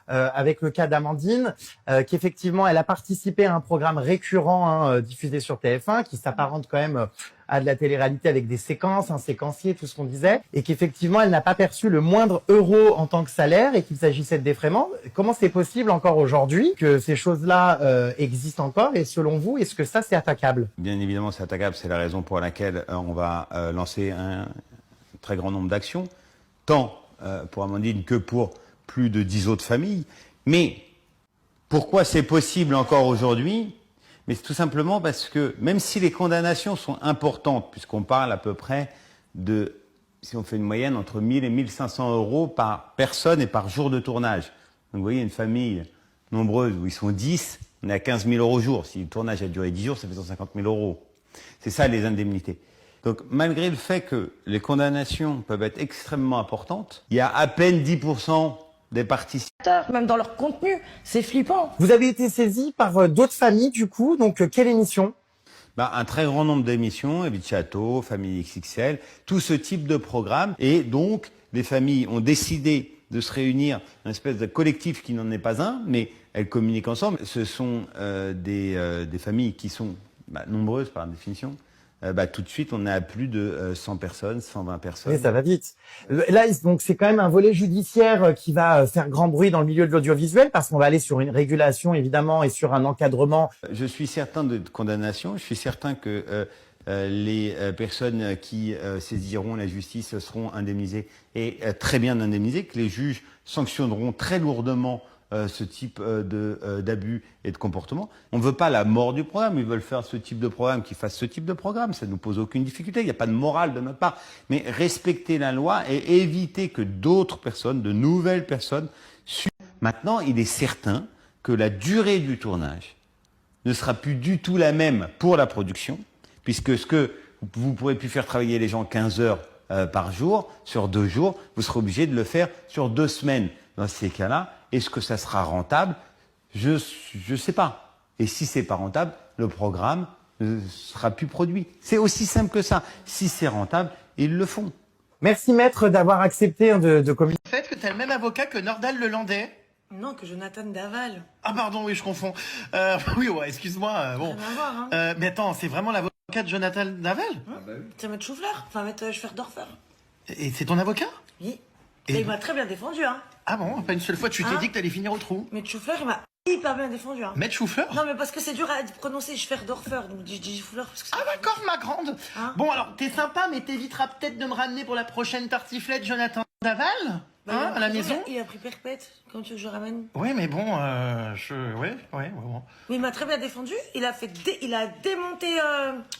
avec le cas d'Amandine, qu'effectivement, elle a participé à un programme récurrent diffusé sur TF1 qui s'apparente quand même à de la télé-réalité avec des séquences, un séquencier, tout ce qu'on disait, et qu'effectivement, elle n'a pas perçu le moindre euro en tant que salaire et qu'il s'agissait de défraiement. Comment c'est possible encore aujourd'hui que ces choses-là existent encore? Et selon vous, est-ce que ça, c'est attaquable? Bien évidemment, c'est attaquable. C'est la raison pour laquelle on va lancer un très grand nombre d'actions, tant pour Amandine que pour plus de 10 autres familles. Mais pourquoi c'est possible encore aujourd'hui? Mais c'est tout simplement parce que même si les condamnations sont importantes, puisqu'on parle à peu près de, si on fait une moyenne, entre 1000 et 1500 euros par personne et par jour de tournage. Donc vous voyez, une famille nombreuse où ils sont 10, on est à 15 000 euros jour. Si le tournage a duré 10 jours, ça fait 150 000 euros. C'est ça les indemnités. Donc malgré le fait que les condamnations peuvent être extrêmement importantes, il y a à peine 10% des participants. Même dans leur contenu, c'est flippant. Vous avez été saisi par d'autres familles, du coup, donc quelle émission? Un très grand nombre d'émissions, Vie de Château, Famille XXL, tout ce type de programme. Et donc, les familles ont décidé de se réunir, une espèce de collectif qui n'en est pas un, mais elles communiquent ensemble. Ce sont des familles qui sont nombreuses par définition. Tout de suite, on est à plus de 100 personnes, 120 personnes. Oui, ça va vite. Là, donc c'est quand même un volet judiciaire qui va faire grand bruit dans le milieu de l'audiovisuel parce qu'on va aller sur une régulation, évidemment, et sur un encadrement. Je suis certain de condamnation. Je suis certain que les personnes qui saisiront la justice seront indemnisées et très bien indemnisées, que les juges sanctionneront très lourdement ce type d'abus et de comportement. On ne veut pas la mort du programme, ils veulent faire ce type de programme, qu'ils fassent ce type de programme, ça ne nous pose aucune difficulté, il n'y a pas de morale de notre part. Mais respecter la loi et éviter que d'autres personnes, de nouvelles personnes, suivent. Maintenant, il est certain que la durée du tournage ne sera plus du tout la même pour la production, puisque ce que vous pourrez plus faire travailler les gens 15 heures par jour, sur 2 jours, vous serez obligé de le faire sur 2 semaines. Dans ces cas-là, est-ce que ça sera rentable? Je sais pas. Et si c'est pas rentable, le programme ne sera plus produit. C'est aussi simple que ça. Si c'est rentable, ils le font. Merci maître d'avoir accepté de communiquer. Le fait que tu as le même avocat que Nordal Lelandais. Non, que Jonathan Daval. Ah pardon, oui, je confonds. Oui, ouais, excuse-moi. Bon. Rien à voir, hein. Mais attends, c'est vraiment l'avocat de Jonathan Daval? C'est Maître Choufleur. Enfin, Maître Schwerdorfer. Et c'est ton avocat? Oui. Et- Et il m'a très bien défendu, hein. Ah bon, pas une seule fois tu t'es Hein? dit que t'allais finir au trou. Maître Choufleur, il m'a hyper bien défendu, hein. Maître Choufleur? Non, mais parce que c'est dur à prononcer Schwerdorfer, donc je dis Choufleur parce que c'est... Ah d'accord, ma grande. Hein? Bon, alors, t'es sympa, mais t'éviteras peut-être de me ramener pour la prochaine tartiflette Jonathan Daval? Hein, à la maison? Il a pris perpète. Quand tu veux que je ramène? Oui, mais bon, ouais, bon. Oui, il m'a très bien défendu. Il a démonté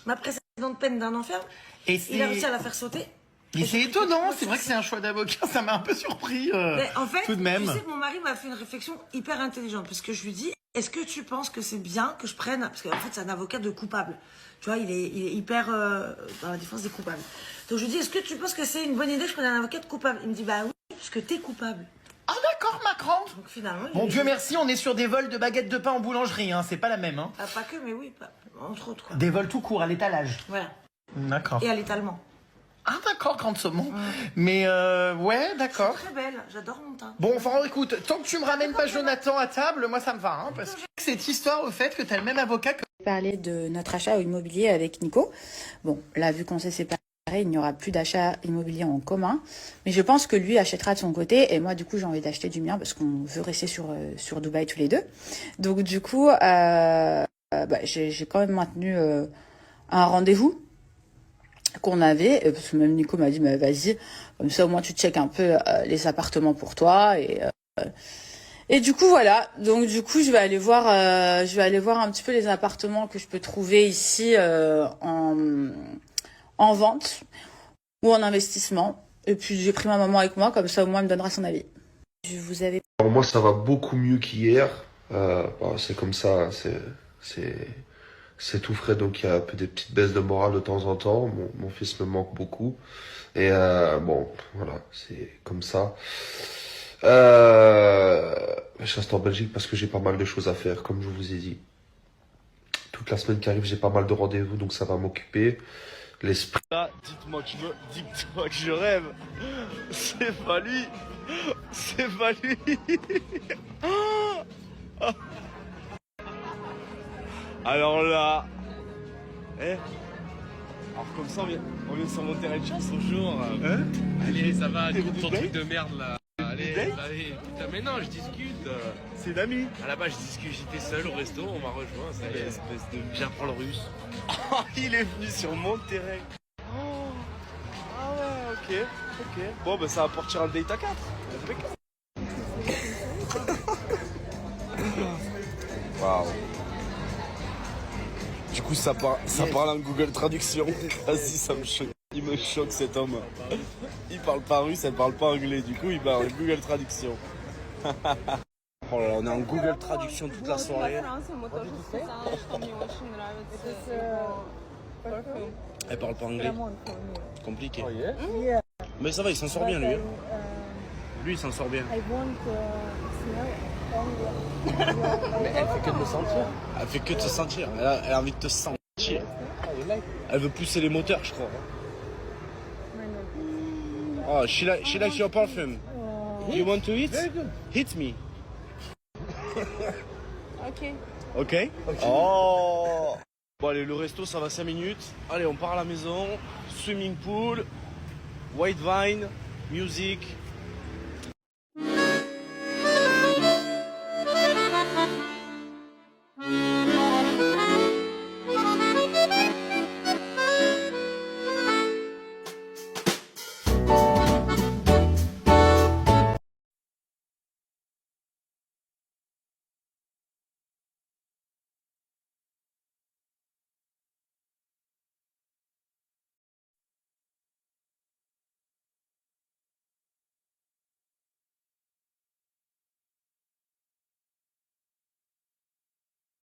ma précédente peine d'un enfer. Et Il a réussi à la faire sauter. Et c'est étonnant, c'est vrai que c'est un choix d'avocat, ça m'a un peu surpris. Mais en fait, tout de même. tu sais que mon mari m'a fait une réflexion hyper intelligente parce que je lui dis, est-ce que tu penses que c'est bien que je prenne, parce qu'en fait c'est un avocat de coupable, tu vois, il est hyper dans la défense des coupables. Donc je lui dis, est-ce que tu penses que c'est une bonne idée que je prenne un avocat de coupable? Il me dit, bah oui, parce que t'es coupable. Ah d'accord, ma grande. Donc finalement, Bon, Dieu merci, on est sur des vols de baguettes de pain en boulangerie, hein, c'est pas la même. Hein. Ah, pas que, mais oui, entre autres quoi. Des vols tout court, à l'étalage. Voilà. D'accord. Et à l'étalement. Ah d'accord, grande saumon. Mais ouais, d'accord. Très belle, j'adore mon teint. Bon, enfin écoute, tant que tu me ramènes pas Jonathan à table, moi ça me va. Hein, parce que cette histoire au fait que t'as le même avocat que... Parler de notre achat immobilier avec Nico. Bon, là, vu qu'on s'est séparés, il n'y aura plus d'achat immobilier en commun. Mais je pense que lui achètera de son côté. Et moi, du coup, j'ai envie d'acheter du mien parce qu'on veut rester sur Dubaï tous les deux. Donc, du coup, j'ai quand même maintenu un rendez-vous qu'on avait. Parce que même Nico m'a dit, mais vas-y, comme ça, au moins, tu checkes un peu les appartements pour toi. Et du coup, voilà. Donc, du coup, je vais aller voir un petit peu les appartements que je peux trouver ici en vente ou en investissement. Et puis, j'ai pris ma maman avec moi, comme ça, au moins, elle me donnera son avis. Je vous avais... Alors moi, ça va beaucoup mieux qu'hier. C'est comme ça, c'est tout frais, donc il y a un peu des petites baisses de morale de temps en temps. Mon fils me manque beaucoup. Et bon, voilà, c'est comme ça. Je reste en Belgique parce que j'ai pas mal de choses à faire, comme je vous ai dit. Toute la semaine qui arrive, j'ai pas mal de rendez-vous, donc ça va m'occuper. L'esprit. Ah, dites-moi que je rêve. C'est pas lui. C'est pas lui. Alors là... Eh, alors comme ça, on vient sur mon terrain de chasse au jour. Allez, ça va, T'es coupe ton venu truc de merde là. Allez, date allez, putain, mais non, je discute. C'est d'amis. À la base, je discute, j'étais seul au resto, on m'a rejoint, ça y est, Espèce de... j'apprends le russe. Oh, il est venu sur mon terrain. Oh. Ah ouais, ok. Bon, bah ça va partir en date à 4. Impeccable. Waouh. Du coup, ça parle en Google Traduction. Vas-y, ça me choque. Il me choque cet homme. Il parle pas russe, elle parle pas anglais. Du coup, il parle en Google Traduction. Oh là là, on est en Google Traduction toute la soirée. Elle parle pas anglais. Compliqué. Mais ça va, il s'en sort bien lui. Hein. Lui, il s'en sort bien. Mais elle fait que de me sentir. Elle fait que te sentir. Elle a envie de te sentir. Elle veut pousser les moteurs, je crois. Oh, she likes your perfume. You want to eat? Hit me. Ok. Oh. Bon allez, le resto ça va 5 minutes. Allez, on part à la maison. Swimming pool, white wine, music.